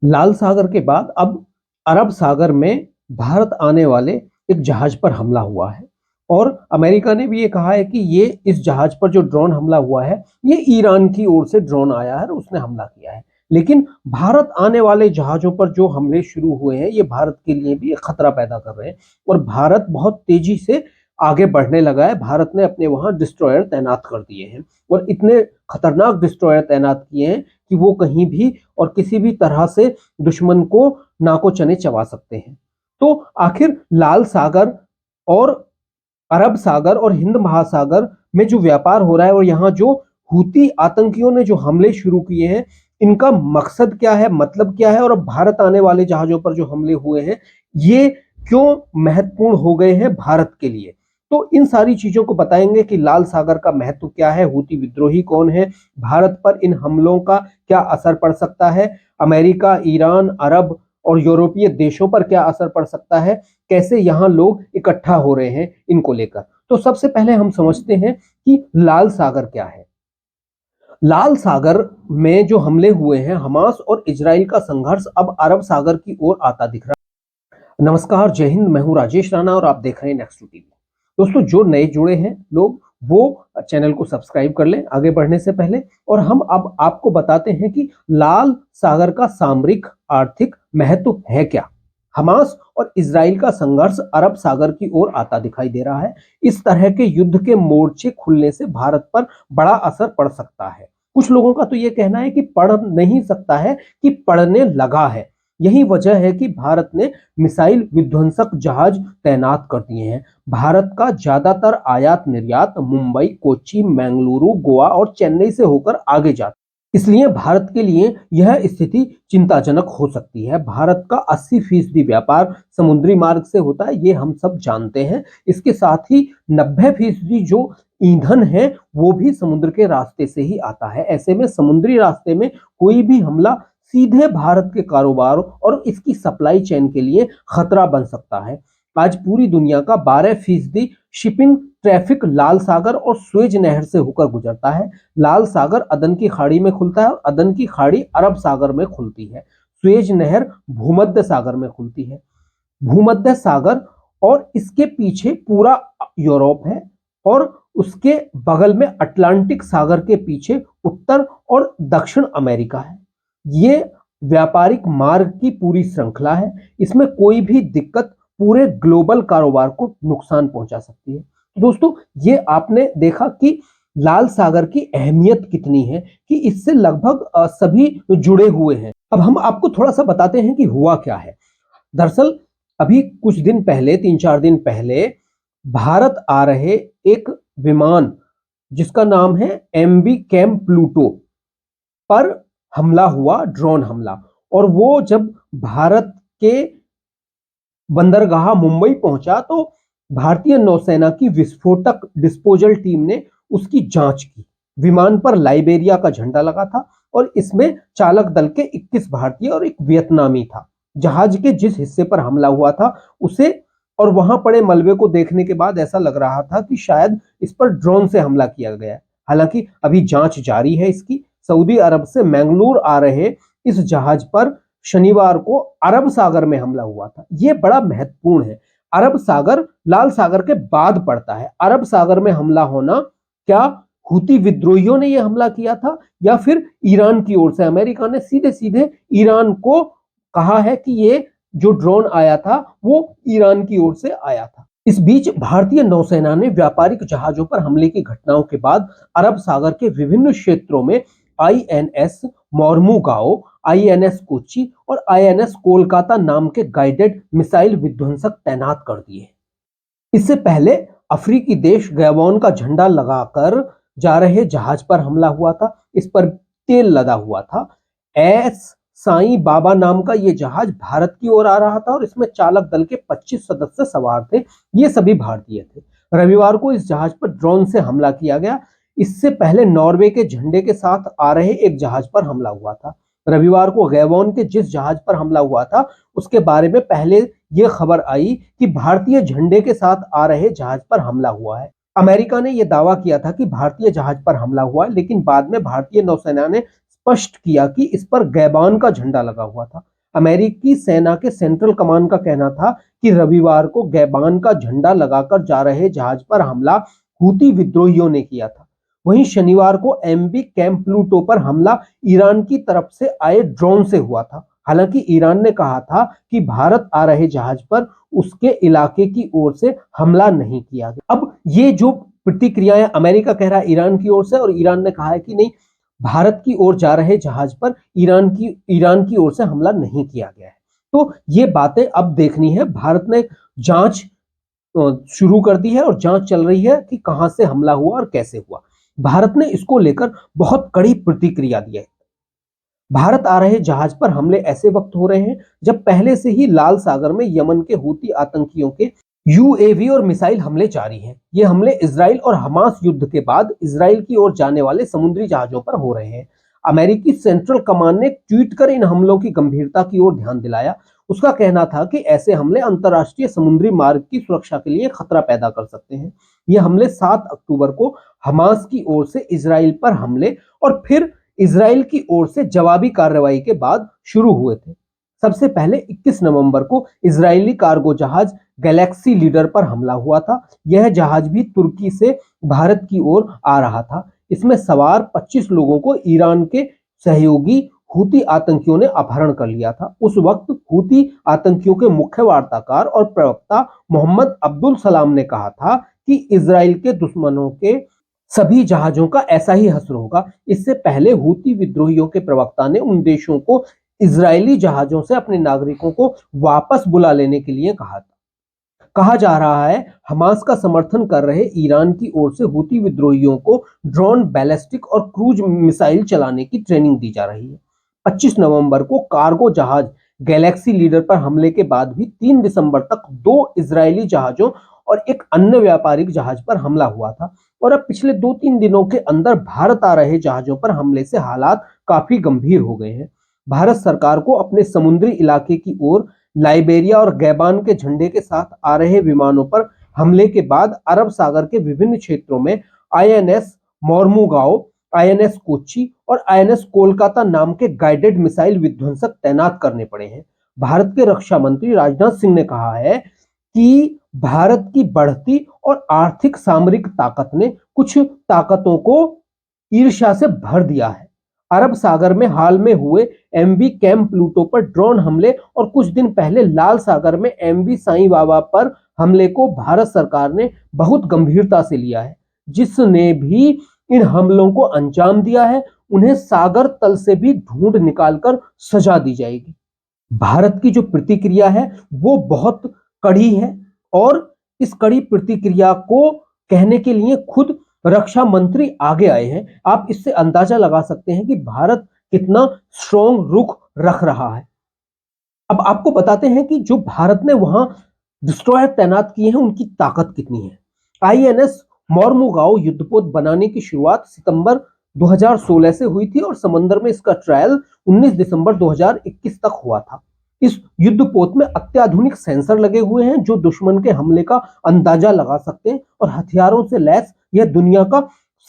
लाल सागर के बाद अब अरब सागर में भारत आने वाले एक जहाज पर हमला हुआ है और अमेरिका ने भी ये कहा है कि ये इस जहाज पर जो ड्रोन हमला हुआ है ये ईरान की ओर से ड्रोन आया है और उसने हमला किया है। लेकिन भारत आने वाले जहाजों पर जो हमले शुरू हुए हैं ये भारत के लिए भी एक खतरा पैदा कर रहे हैं और भारत बहुत तेजी से आगे बढ़ने लगा है। भारत ने अपने वहां डिस्ट्रॉयर तैनात कर दिए हैं और इतने खतरनाक डिस्ट्रॉयर तैनात किए हैं कि वो कहीं भी और किसी भी तरह से दुश्मन को नाको चने चबा सकते हैं। तो आखिर लाल सागर और अरब सागर और हिंद महासागर में जो व्यापार हो रहा है और यहाँ जो हूती आतंकियों ने जो हमले शुरू किए हैं इनका मकसद क्या है, मतलब क्या है और अब भारत आने वाले जहाजों पर जो हमले हुए हैं ये क्यों महत्वपूर्ण हो गए हैं भारत के लिए। तो इन सारी चीजों को बताएंगे कि लाल सागर का महत्व क्या है, हूती विद्रोही कौन है, भारत पर इन हमलों का क्या असर पड़ सकता है, अमेरिका, ईरान, अरब और यूरोपीय देशों पर क्या असर पड़ सकता है, कैसे यहाँ लोग इकट्ठा हो रहे हैं इनको लेकर। तो सबसे पहले हम समझते हैं कि लाल सागर क्या है। लाल सागर में जो हमले हुए हैं, हमास और इजराइल का संघर्ष अब अरब सागर की ओर आता दिख रहा है। नमस्कार, जय हिंद, मैं हूं राजेश राणा और आप देख रहे हैं नेक्स्ट टीवी। दोस्तों, जो नए जुड़े हैं लोग वो चैनल को सब्सक्राइब कर लें आगे बढ़ने से पहले। और हम अब आपको बताते हैं कि लाल सागर का सामरिक आर्थिक महत्व है क्या। हमास और इजराइल का संघर्ष अरब सागर की ओर आता दिखाई दे रहा है। इस तरह के युद्ध के मोर्चे खुलने से भारत पर बड़ा असर पड़ सकता है। कुछ लोगों का तो यह कहना है कि पड़ नहीं सकता है, कि पड़ने लगा है। यही वजह है कि भारत ने मिसाइल विध्वंसक जहाज तैनात कर दिए हैं। भारत का ज्यादातर आयात निर्यात मुंबई, कोच्चि, बेंगलुरु, गोवा और चेन्नई से होकर आगे जाता है। इसलिए भारत के लिए यह स्थिति चिंताजनक हो सकती है। भारत का 80% व्यापार समुद्री मार्ग से होता है, ये हम सब जानते हैं। इसके साथ ही 90% जो ईंधन है वो भी समुद्र के रास्ते से ही आता है। ऐसे में समुद्री रास्ते में कोई भी हमला सीधे भारत के कारोबार और इसकी सप्लाई चेन के लिए खतरा बन सकता है। आज पूरी दुनिया का 12% शिपिंग ट्रैफिक लाल सागर और स्वेज नहर से होकर गुजरता है। लाल सागर अदन की खाड़ी में खुलता है और अदन की खाड़ी अरब सागर में खुलती है। स्वेज नहर भूमध्य सागर में खुलती है। भूमध्य सागर और इसके पीछे पूरा यूरोप है और उसके बगल में अटलांटिक सागर के पीछे उत्तर और दक्षिण अमेरिका है। ये व्यापारिक मार्ग की पूरी श्रृंखला है। इसमें कोई भी दिक्कत पूरे ग्लोबल कारोबार को नुकसान पहुंचा सकती है। तो दोस्तों, ये आपने देखा कि लाल सागर की अहमियत कितनी है, कि इससे लगभग सभी जुड़े हुए हैं। अब हम आपको थोड़ा सा बताते हैं कि हुआ क्या है। दरअसल अभी कुछ दिन पहले, 3-4 दिन पहले भारत आ रहे एक विमान जिसका नाम है MV कैम प्लूटो पर हमला हुआ, ड्रोन हमला। और वो जब भारत के बंदरगाह मुंबई पहुंचा तो भारतीय नौसेना की विस्फोटक डिस्पोजल टीम ने उसकी जांच की। विमान पर लाइबेरिया का झंडा लगा था और इसमें चालक दल के 21 भारतीय और एक वियतनामी था। जहाज के जिस हिस्से पर हमला हुआ था उसे और वहां पड़े मलबे को देखने के बाद ऐसा लग रहा था कि शायद इस पर ड्रोन से हमला किया गया है। हालांकि अभी जांच जारी है इसकी। सऊदी अरब से मैंगलोर आ रहे इस जहाज पर शनिवार को अरब सागर में हमला हुआ था। यह बड़ा महत्वपूर्ण है। अरब सागर लाल सागर के बाद पड़ता है। अरब सागर में हमला होना, क्या हूती विद्रोहियों ने यह हमला किया था या फिर ईरान की ओर से? अमेरिका ने सीधे सीधे ईरान को कहा है कि ये जो ड्रोन आया था वो ईरान की ओर से आया था। इस बीच भारतीय नौसेना ने व्यापारिक जहाजों पर हमले की घटनाओं के बाद अरब सागर के विभिन्न क्षेत्रों में INS मोर्मुगाओ, INS कोच्चि और INS कोलकाता नाम के गाइडेड मिसाइल विध्वंसक तैनात कर दिए। इससे पहले अफ्रीकी देश गैबोन का झंडा लगाकर जा रहे जहाज पर हमला हुआ था। इस पर तेल लदा हुआ था। एस साईं बाबा नाम का यह जहाज भारत की ओर आ रहा था और इसमें चालक दल के 25 सदस्य सवार थे। ये सभी भारतीय थे। रविवार को इस जहाज पर ड्रोन से हमला किया गया। इससे पहले नॉर्वे के झंडे के साथ आ रहे एक जहाज पर हमला हुआ था। रविवार को गैबोन के जिस जहाज पर हमला हुआ था उसके बारे में पहले यह खबर आई कि भारतीय झंडे के साथ आ रहे जहाज पर हमला हुआ है। अमेरिका ने यह दावा किया था कि भारतीय जहाज पर हमला हुआ है, लेकिन बाद में भारतीय नौसेना ने स्पष्ट किया कि इस पर गैबान का झंडा लगा हुआ था। अमेरिकी सेना के सेंट्रल कमांड का कहना था कि रविवार को गैबान का झंडा लगाकर जा रहे जहाज पर हमला हूती विद्रोहियों ने किया था। वहीं शनिवार को एमवी कैंप प्लूटो पर हमला ईरान की तरफ से आए ड्रोन से हुआ था। हालांकि ईरान ने कहा था कि भारत आ रहे जहाज पर उसके इलाके की ओर से हमला नहीं किया गया। अब ये जो प्रतिक्रियाएं अमेरिका कह रहा है ईरान की ओर से, और ईरान ने कहा है कि नहीं, भारत की ओर जा रहे जहाज पर ईरान की ओर से हमला नहीं किया गया है। तो ये बातें अब देखनी है। भारत ने जांच शुरू कर दी है और जांच चल रही है कि कहां से हमला हुआ और कैसे हुआ। भारत ने इसको लेकर बहुत कड़ी प्रतिक्रिया दी है। भारत आ रहे जहाज पर हमले ऐसे वक्त हो रहे हैं जब पहले से ही लाल सागर में यमन के हूती आतंकियों के यूएवी और मिसाइल हमले जारी हैं। ये हमले इजराइल और हमास युद्ध के बाद इजराइल की ओर जाने वाले समुद्री जहाजों पर हो रहे हैं। अमेरिकी सेंट्रल कमांड ने ट्वीट कर इन हमलों की गंभीरता की ओर ध्यान दिलाया। उसका कहना था कि ऐसे हमले अंतर्राष्ट्रीय समुद्री मार्ग की सुरक्षा के लिए खतरा पैदा कर सकते हैं। ये हमले 7 अक्टूबर को हमास की ओर से इजराइल पर हमले और फिर इजराइल की ओर से जवाबी कार्रवाई के बाद शुरू हुए थे। सबसे पहले 21 नवंबर को इजरायली कार्गो जहाज गैलेक्सी लीडर पर हमला हुआ था। यह जहाज भी तुर्की से भारत की ओर आ रहा था। इसमें सवार 25 लोगों को ईरान के सहयोगी हूती आतंकियों ने अपहरण कर लिया था। उस वक्त हूती आतंकियों के मुख्य वार्ताकार और प्रवक्ता मोहम्मद अब्दुल सलाम ने कहा था कि इजराइल के दुश्मनों के सभी जहाजों का ऐसा ही हश्र होगा। इससे पहले हूती विद्रोहियों के प्रवक्ता ने उन देशों को इजरायली जहाजों से अपने नागरिकों को वापस बुला लेने के लिए कहा था। कहा जा रहा है हमास का समर्थन कर रहे ईरान की ओर से हूती विद्रोहियों को ड्रोन, बैलिस्टिक और क्रूज मिसाइल चलाने की ट्रेनिंग दी जा रही है। 25 नवंबर को कार्गो जहाज गैलेक्सी लीडर पर हमले के बाद भी 3 दिसंबर तक 2 इजरायली जहाजों और एक अन्य व्यापारिक जहाज पर हमला हुआ था। और अब पिछले 2-3 दिनों के अंदर भारत आ रहे जहाजों पर हमले से हालात काफी गंभीर हो गए हैं। भारत सरकार को अपने समुद्री इलाके की ओर लाइबेरिया और गैबान के झंडे के साथ आ रहे विमानों पर हमले के बाद अरब सागर के विभिन्न क्षेत्रों में आईएनएस मोर्मुगांव, आईएनएस कोच्चि और आईएनएस कोलकाता नाम के गाइडेड मिसाइल विध्वंसक तैनात करने पड़े हैं। भारत के रक्षा मंत्री राजनाथ सिंह ने कहा है कि भारत की बढ़ती और आर्थिक सामरिक ताकत ने कुछ ताकतों को ईर्ष्या से भर दिया है। अरब सागर में हाल में हुए एमवी कैंप प्लूटो पर ड्रोन हमले और कुछ दिन पहले लाल सागर में एमवी साईं बाबा पर हमले को भारत सरकार ने बहुत गंभीरता से लिया है। जिसने भी इन हमलों को अंजाम दिया है उन्हें सागर तल से भी ढूंढ निकालकर सजा दी जाएगी। भारत की जो प्रतिक्रिया है वो बहुत कड़ी है और इस कड़ी प्रतिक्रिया को कहने के लिए खुद रक्षा मंत्री आगे आए हैं। आप इससे अंदाजा लगा सकते हैं कि भारत कितना स्ट्रॉन्ग रुख रख रहा है। अब आपको बताते हैं कि जो भारत ने वहां डिस्ट्रॉयर तैनात किए हैं उनकी ताकत कितनी है। आईएनएस मोर्मुगांव युद्धपोत बनाने की शुरुआत सितंबर 2016 से हुई थी और समंदर में इसका ट्रायल 19 दिसंबर 2021 तक हुआ था। इस युद्धपोत में अत्याधुनिक सेंसर लगे हुए हैं जो दुश्मन के हमले का अंदाजा लगा सकते हैं और हथियारों से लैस यह दुनिया का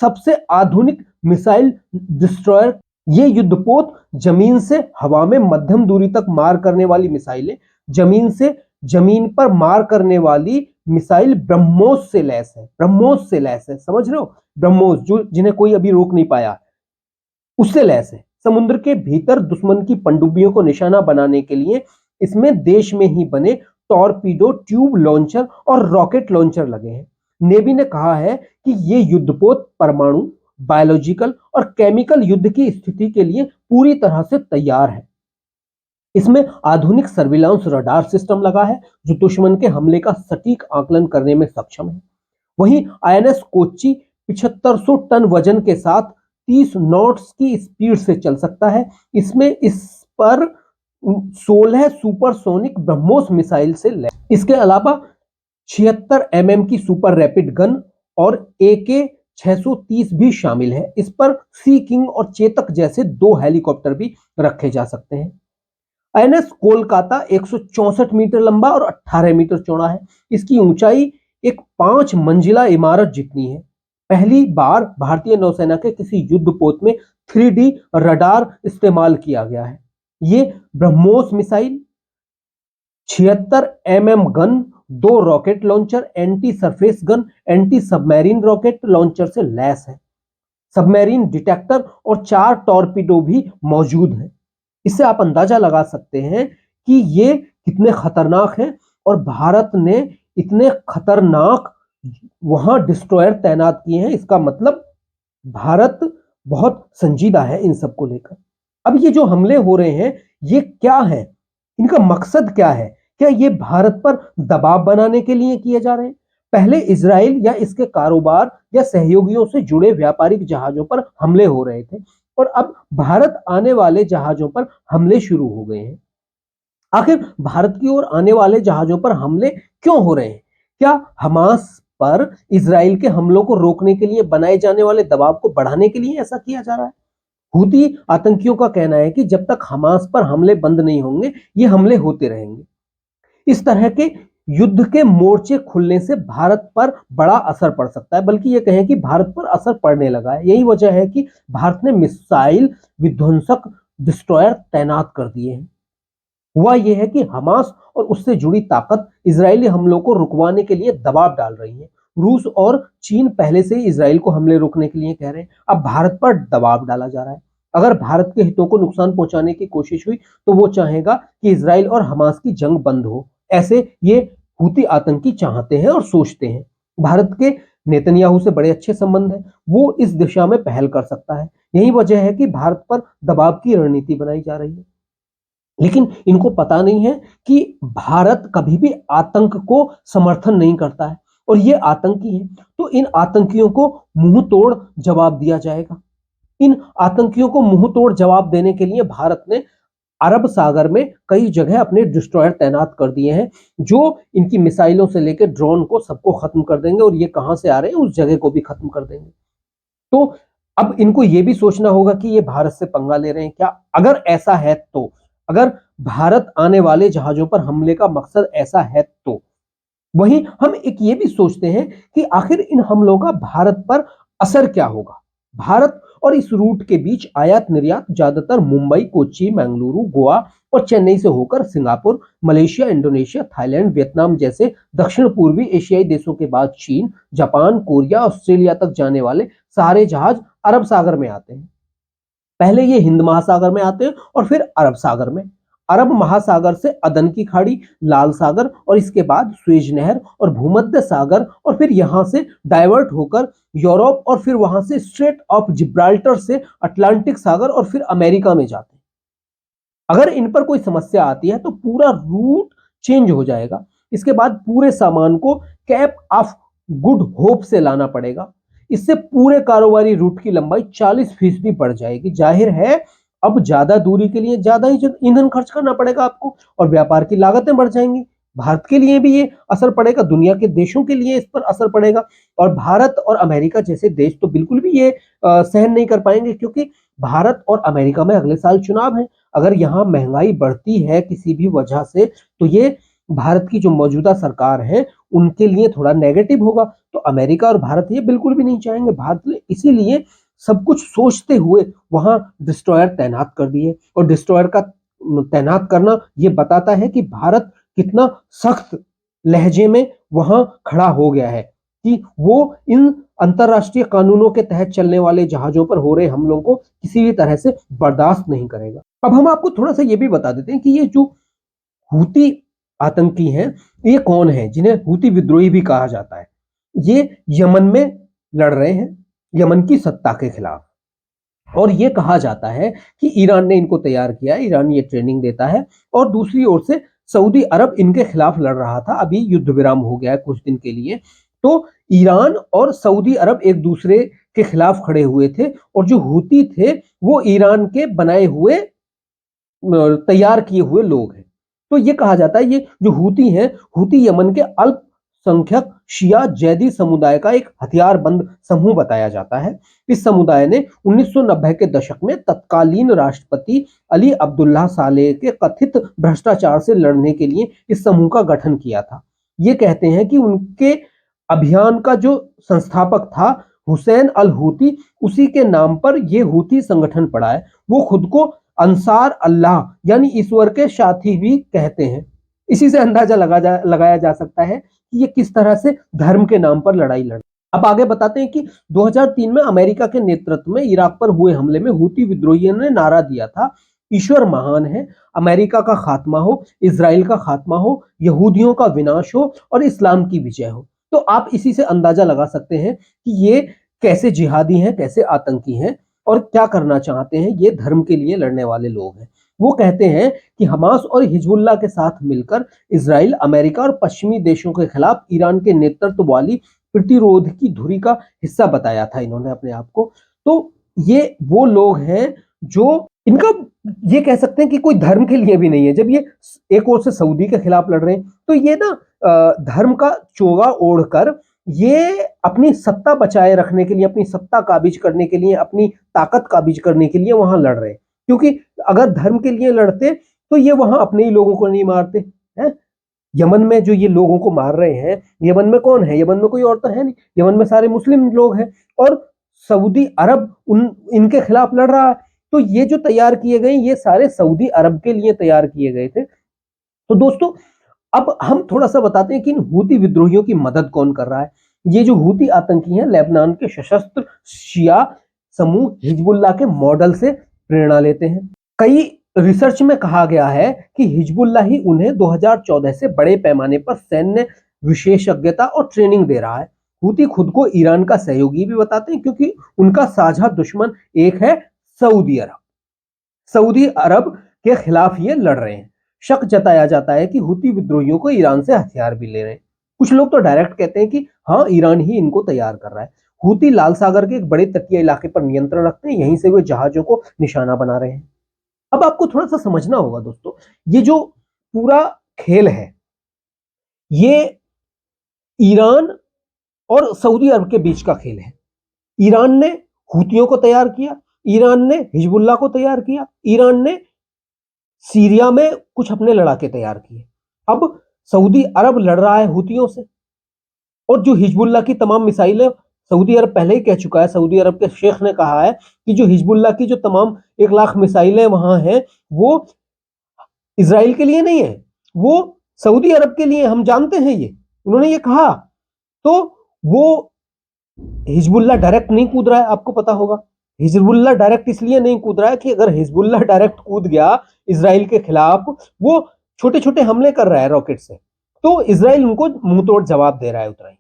सबसे आधुनिक मिसाइल डिस्ट्रॉयर। ये युद्धपोत जमीन से हवा में मध्यम दूरी तक मार करने वाली मिसाइलें, जमीन से जमीन पर मार करने वाली मिसाइल ब्रह्मोस से लैस है। ब्रह्मोस से लैस है, समझ रहे हो? ब्रह्मोस जो जिन्हें कोई अभी रोक नहीं पाया, उससे लैस है। समुद्र के भीतर दुश्मन की पनडुब्बियों को निशाना बनाने के लिए इसमें देश में ही बने टॉर्पीडो, ट्यूब लॉन्चर और रॉकेट लॉन्चर लगे हैं। नेवी ने कहा है कि ये युद्धपोत परमाणु, बायोलॉजिकल और केमिकल युद्ध की स्थिति के लिए पूरी तरह से तैयार है। इसमें आधुनिक सर्विलांस रडार सिस्टम लगा है जो दुश्मन के हमले का सटीक आकलन करने में सक्षम है। वहीं आईएनएस कोच्चि 7500 टन वजन के साथ 30 नॉट्स की स्पीड से चल सकता है। इसमें इस पर 16 सुपरसोनिक ब्रह्मोस मिसाइल से लैस। इसके अलावा 76 mm की सुपर रैपिड गन और AK 630 भी शामिल है। इस पर सी किंग और चेतक जैसे 2 हेलीकॉप्टर भी रखे जा सकते हैं। आईएनएस कोलकाता 164 मीटर लंबा और 18 मीटर चौड़ा है। इसकी ऊंचाई एक 5 मंजिला इमारत जितनी है। पहली बार भारतीय नौसेना के किसी युद्धपोत में 3D रडार इस्तेमाल किया गया है। ये BrahMos missile, 76 gun, 2 rocket launcher, anti surface gun, anti submarine rocket launcher से लैस है। सबमरीन डिटेक्टर और 4 टॉर्पीडो भी मौजूद हैं। इससे आप अंदाजा लगा सकते हैं कि ये कितने खतरनाक हैं और भारत ने इतने खतरनाक वहां डिस्ट्रॉयर तैनात किए हैं। इसका मतलब भारत बहुत संजीदा है इन सबको लेकर। अब ये जो हमले हो रहे हैं, ये क्या है? इनका मकसद क्या है? क्या ये भारत पर दबाव बनाने के लिए किए जा रहे हैं? पहले इजराइल या इसके कारोबार या सहयोगियों से जुड़े व्यापारिक जहाजों पर हमले हो रहे थे और अब भारत आने वाले जहाजों पर हमले शुरू हो गए हैं। आखिर भारत की ओर आने वाले जहाजों पर हमले क्यों हो रहे हैं? क्या हमास पर इजराइल के हमलों को रोकने के लिए बनाए जाने वाले दबाव को बढ़ाने के लिए ऐसा किया जा रहा है? हूती आतंकियों का कहना है कि जब तक हमास पर हमले बंद नहीं होंगे, ये हमले होते रहेंगे। इस तरह के युद्ध के मोर्चे खुलने से भारत पर बड़ा असर पड़ सकता है, बल्कि ये कहें कि भारत पर असर पड़ने लगा है। यही वजह है कि भारत ने मिसाइल विध्वंसक डिस्ट्रॉयर तैनात कर दिए हैं। हुआ यह है कि हमास और उससे जुड़ी ताकत इजरायली हमलों को रुकवाने के लिए दबाव डाल रही है। रूस और चीन पहले से ही इजराइल को हमले रोकने के लिए कह रहे हैं। अब भारत पर दबाव डाला जा रहा है। अगर भारत के हितों को नुकसान पहुंचाने की कोशिश हुई तो वो चाहेगा कि इजराइल और हमास की जंग बंद हो। ऐसे ये हूती आतंकी चाहते हैं और सोचते हैं। भारत के नेतन्याहू से बड़े अच्छे संबंध हैं, वो इस दिशा में पहल कर सकता है। यही वजह है कि भारत पर दबाव की रणनीति बनाई जा रही है। लेकिन इनको पता नहीं है कि भारत कभी भी आतंक को समर्थन नहीं करता है और ये आतंकी है, तो इन आतंकियों को मुंह तोड़ जवाब दिया जाएगा। इन आतंकियों को मुंह तोड़ जवाब देने के लिए भारत ने अरब सागर में कई जगह अपने डिस्ट्रॉयर तैनात कर दिए हैं, जो इनकी मिसाइलों से लेकर ड्रोन को सबको खत्म कर देंगे और ये कहां से आ रहे हैं उस जगह को भी खत्म कर देंगे। तो अब इनको ये भी सोचना होगा कि ये भारत से पंगा ले रहे हैं क्या? अगर ऐसा है तो, अगर भारत आने वाले जहाजों पर हमले का मकसद ऐसा है तो वहीं हम एक ये भी सोचते हैं कि आखिर इन हमलों का भारत पर असर क्या होगा। भारत और इस रूट के बीच आयात निर्यात ज्यादातर मुंबई, कोच्चि, मंगलुरु, गोवा और चेन्नई से होकर Singapore, Malaysia, Indonesia, Thailand, Vietnam जैसे दक्षिण पूर्वी एशियाई देशों के बाद चीन, जापान, कोरिया, ऑस्ट्रेलिया तक जाने वाले सारे जहाज अरब सागर में आते हैं। पहले ये हिंद महासागर में आते हैं और फिर अरब सागर में। अरब महासागर से अदन की खाड़ी, लाल सागर और इसके बाद स्वेज नहर और भूमध्य सागर और फिर यहां से डाइवर्ट होकर यूरोप और फिर वहां से स्ट्रेट ऑफ जिब्राल्टर से अटलांटिक सागर और फिर अमेरिका में जाते हैं। अगर इन पर कोई समस्या आती है तो पूरा रूट चेंज हो जाएगा। इसके बाद पूरे सामान को कैप ऑफ गुड होप से लाना पड़ेगा। इससे पूरे कारोबारी रूट की लंबाई 40% बढ़ जाएगी। जाहिर है अब ज्यादा दूरी के लिए ज्यादा ही ईंधन खर्च करना पड़ेगा आपको और व्यापार की लागतें बढ़ जाएंगी। भारत के लिए भी ये असर पड़ेगा, दुनिया के देशों के लिए इस पर असर पड़ेगा और भारत और अमेरिका जैसे देश तो बिल्कुल भी ये सहन नहीं कर पाएंगे, क्योंकि भारत और अमेरिका में अगले साल चुनाव है। अगर यहाँ महंगाई बढ़ती है किसी भी वजह से तो ये भारत की जो मौजूदा सरकार है उनके लिए थोड़ा नेगेटिव होगा। तो अमेरिका और भारत ये बिल्कुल भी नहीं चाहेंगे। भारत ने इसीलिए सब कुछ सोचते हुए वहां डिस्ट्रॉयर तैनात कर दिए और डिस्ट्रॉयर का तैनात करना ये बताता है कि भारत कितना सख्त लहजे में वहां खड़ा हो गया है कि वो इन अंतरराष्ट्रीय कानूनों के तहत चलने वाले जहाजों पर हो रहे हमलों को किसी भी तरह से बर्दाश्त नहीं करेगा। अब हम आपको थोड़ा सा ये भी बता देते हैं कि ये जो हूती आतंकी हैं ये कौन है, जिन्हें हूती विद्रोही भी कहा जाता है। ये यमन में लड़ रहे हैं, यमन की सत्ता के खिलाफ, और ये कहा जाता है कि ईरान ने इनको तैयार किया है, ईरान ये ट्रेनिंग देता है। और दूसरी ओर से सऊदी अरब इनके खिलाफ लड़ रहा था, अभी युद्ध विराम हो गया है कुछ दिन के लिए। तो ईरान और सऊदी अरब एक दूसरे के खिलाफ खड़े हुए थे और जो हूती थे वो ईरान के बनाए हुए तैयार किए हुए लोग हैं। तो ये कहा जाता है ये जो हूती हैं, हूती यमन के अल्पसंख्यक शिया जैदी समुदाय का एक हथियारबंद समूह बताया जाता है। इस समुदाय ने 1990 के दशक में तत्कालीन राष्ट्रपति अली अब्दुल्ला सालेह के कथित भ्रष्टाचार से लड़ने के लिए इस समूह का गठन किया था। ये कहते हैं कि उनके अभियान का जो संस्थापक था हुसैन अल हूती, उसी के नाम पर यह हूती संगठन पड़ा है। वो खुद को अंसार अल्लाह यानी ईश्वर के साथी भी कहते हैं। इसी से अंदाजा लगाया जा सकता है कि ये किस तरह से धर्म के नाम पर लड़ाई लड़। अब आगे बताते हैं कि 2003 में अमेरिका के नेतृत्व में इराक पर हुए हमले में हूती विद्रोहियों ने नारा दिया था, ईश्वर महान है, अमेरिका का खात्मा हो, इजराइल का खात्मा हो, यहूदियों का विनाश हो और इस्लाम की विजय हो। तो आप इसी से अंदाजा लगा सकते हैं कि ये कैसे जिहादी हैं, कैसे आतंकी हैं और क्या करना चाहते हैं। ये धर्म के लिए लड़ने वाले लोग हैं। वो कहते हैं कि हमास और हिजबुल्लाह के साथ मिलकर इजराइल, अमेरिका और पश्चिमी देशों के खिलाफ ईरान के नेतृत्व वाली प्रतिरोध की धुरी का हिस्सा बताया था इन्होंने अपने आप को। तो ये वो लोग हैं जो इनका ये कह सकते हैं कि कोई धर्म के लिए भी नहीं है। जब ये एक ओर से सऊदी के खिलाफ लड़ रहे हैं तो ये ना धर्म का चोगा ओढ़कर ये अपनी सत्ता बचाए रखने के लिए, अपनी सत्ता काबिज करने के लिए, अपनी ताकत काबिज करने के लिए वहां लड़ रहे हैं। क्योंकि अगर धर्म के लिए लड़ते तो ये वहां अपने ही लोगों को नहीं मारते हैं। यमन में जो ये लोगों को मार रहे हैं, यमन में कौन है? यमन में कोई और तो है नहीं, यमन में सारे मुस्लिम लोग हैं और सऊदी अरब इनके खिलाफ लड़ रहा है। तो ये जो तैयार किए गए ये सारे सऊदी अरब के लिए तैयार किए गए थे। तो दोस्तों अब हम थोड़ा सा बताते हैं कि इन हूती विद्रोहियों की मदद कौन कर रहा है। ये जो हूती आतंकी हैं लेबनान के सशस्त्र शिया समूह हिजबुल्लाह के मॉडल से प्रेरणा लेते हैं। कई रिसर्च में कहा गया है कि हिजबुल्लाह ही उन्हें 2014 से बड़े पैमाने पर सैन्य विशेषज्ञता और ट्रेनिंग दे रहा है। हूती खुद को ईरान का सहयोगी भी बताते हैं क्योंकि उनका साझा दुश्मन एक है सऊदी अरब। सऊदी अरब के खिलाफ ये लड़ रहे हैं। शक जताया जाता है कि हूती विद्रोहियों को ईरान से हथियार भी ले रहे हैं। कुछ लोग तो डायरेक्ट कहते हैं कि हाँ, ईरान ही इनको तैयार कर रहा है। हूती लाल सागर के एक बड़े तटीय इलाके पर नियंत्रण रखते हैं, यहीं से वे जहाजों को निशाना बना रहे हैं। अब आपको थोड़ा सा समझना होगा दोस्तों, ये जो पूरा खेल है ये ईरान और सऊदी अरब के बीच का खेल है। ईरान ने हूतियों को तैयार किया, ईरान ने हिजबुल्लाह को तैयार किया, ईरान ने सीरिया में कुछ अपने लड़ाके तैयार किए। अब सऊदी अरब लड़ रहा है हूतियों से और जो हिजबुल्लाह की तमाम मिसाइलें, सऊदी अरब पहले ही कह चुका है, सऊदी अरब के शेख ने कहा है कि जो हिजबुल्लाह की जो तमाम 1 लाख मिसाइलें वहां हैं वो इजराइल के लिए नहीं है, वो सऊदी अरब के लिए, हम जानते हैं ये, उन्होंने ये कहा। तो वो हिजबुल्लाह डायरेक्ट नहीं कूद रहा है, आपको पता होगा। हिजबुल्लाह डायरेक्ट इसलिए नहीं कूद रहा है कि अगर हिजबुल्लाह डायरेक्ट कूद गया इजराइल के खिलाफ, वो छोटे छोटे हमले कर रहा है रॉकेट से, तो इजराइल उनको मुंह तोड़ जवाब दे रहा है उतना ही।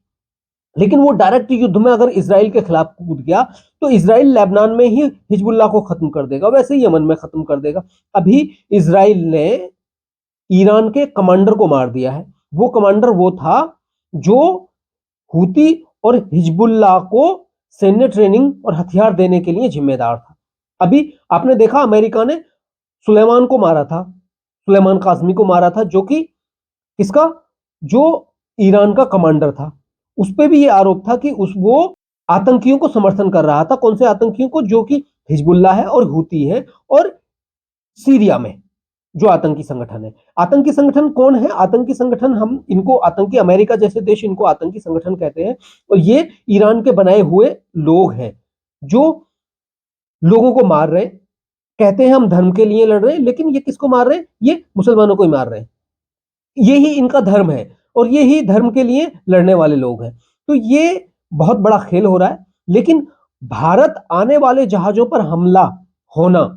लेकिन वो डायरेक्ट युद्ध में अगर इजराइल के खिलाफ कूद गया तो इजराइल लेबनान में ही हिजबुल्लाह को खत्म कर देगा, वैसे ही यमन में खत्म कर देगा। अभी इजराइल ने ईरान के कमांडर को मार दिया है। वो कमांडर वो था जो हूती और हिजबुल्लाह को सैन्य ट्रेनिंग और हथियार देने के लिए जिम्मेदार था। अभी आपने देखा अमेरिका ने सुलेमान को मारा था, सुलेमान काजमी को मारा था, जो कि इसका जो ईरान का कमांडर था। उस पे भी ये आरोप था कि वो आतंकियों को समर्थन कर रहा था। कौन से आतंकियों को? जो कि हिजबुल्लाह है और हूती है और सीरिया में जो आतंकी संगठन है। आतंकी संगठन कौन है? आतंकी संगठन, हम इनको आतंकी, अमेरिका जैसे देश इनको आतंकी संगठन कहते हैं और ये ईरान के बनाए हुए लोग हैं जो लोगों को मार रहे हैं। कहते हैं हम धर्म के लिए लड़ रहे हैं, लेकिन ये किसको मार रहे हैं? ये मुसलमानों को ही मार रहे हैं। यही इनका धर्म है और यही धर्म के लिए लड़ने वाले लोग हैं। तो ये बहुत बड़ा खेल हो रहा है। लेकिन भारत आने वाले जहाजों पर हमला होना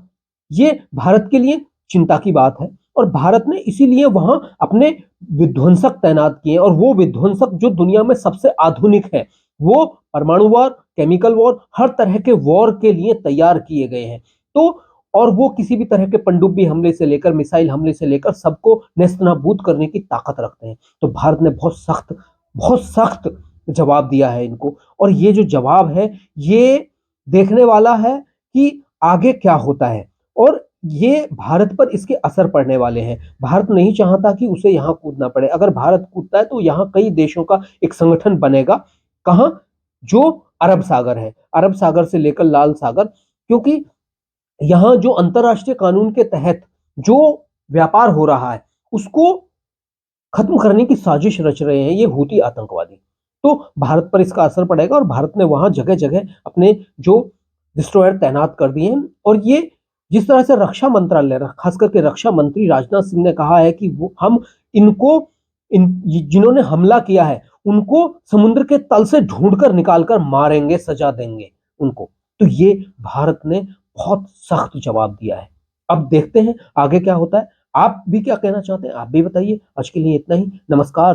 ये भारत के लिए चिंता की बात है और भारत ने इसीलिए वहां अपने विध्वंसक तैनात किए और वो विध्वंसक जो दुनिया में सबसे आधुनिक है, वो परमाणु वॉर, केमिकल वॉर, हर तरह के वॉर के लिए तैयार किए गए हैं। तो और वो किसी भी तरह के पनडुब्बी हमले से लेकर मिसाइल हमले से लेकर सबको नेस्तनाबूद करने की ताकत रखते हैं। तो भारत ने बहुत सख्त जवाब दिया है इनको और ये जो जवाब है ये देखने वाला है कि आगे क्या होता है और ये भारत पर इसके असर पड़ने वाले हैं। भारत नहीं चाहता कि उसे यहां कूदना पड़े। अगर भारत कूदता है तो यहां कई देशों का एक संगठन बनेगा। कहां? जो अरब सागर है, अरब सागर से लेकर लाल सागर, क्योंकि यहां जो अंतरराष्ट्रीय कानून के तहत जो व्यापार हो रहा है उसको खत्म करने की साजिश रच रहे हैं ये हूती आतंकवादी। तो भारत पर इसका असर पड़ेगा और भारत ने वहां जगह जगह अपने जो डिस्ट्रॉयर तैनात कर दिए हैं। और ये जिस तरह से रक्षा मंत्रालय, खास करके रक्षा मंत्री राजनाथ सिंह ने कहा है कि वो हम इनको जिन्होंने हमला किया है उनको समुद्र के तल से ढूंढकर निकालकर मारेंगे, सजा देंगे उनको। तो ये भारत ने बहुत सख्त जवाब दिया है। अब देखते हैं आगे क्या होता है। आप भी क्या कहना चाहते हैं, आप भी बताइए। आज के लिए इतना ही। नमस्कार।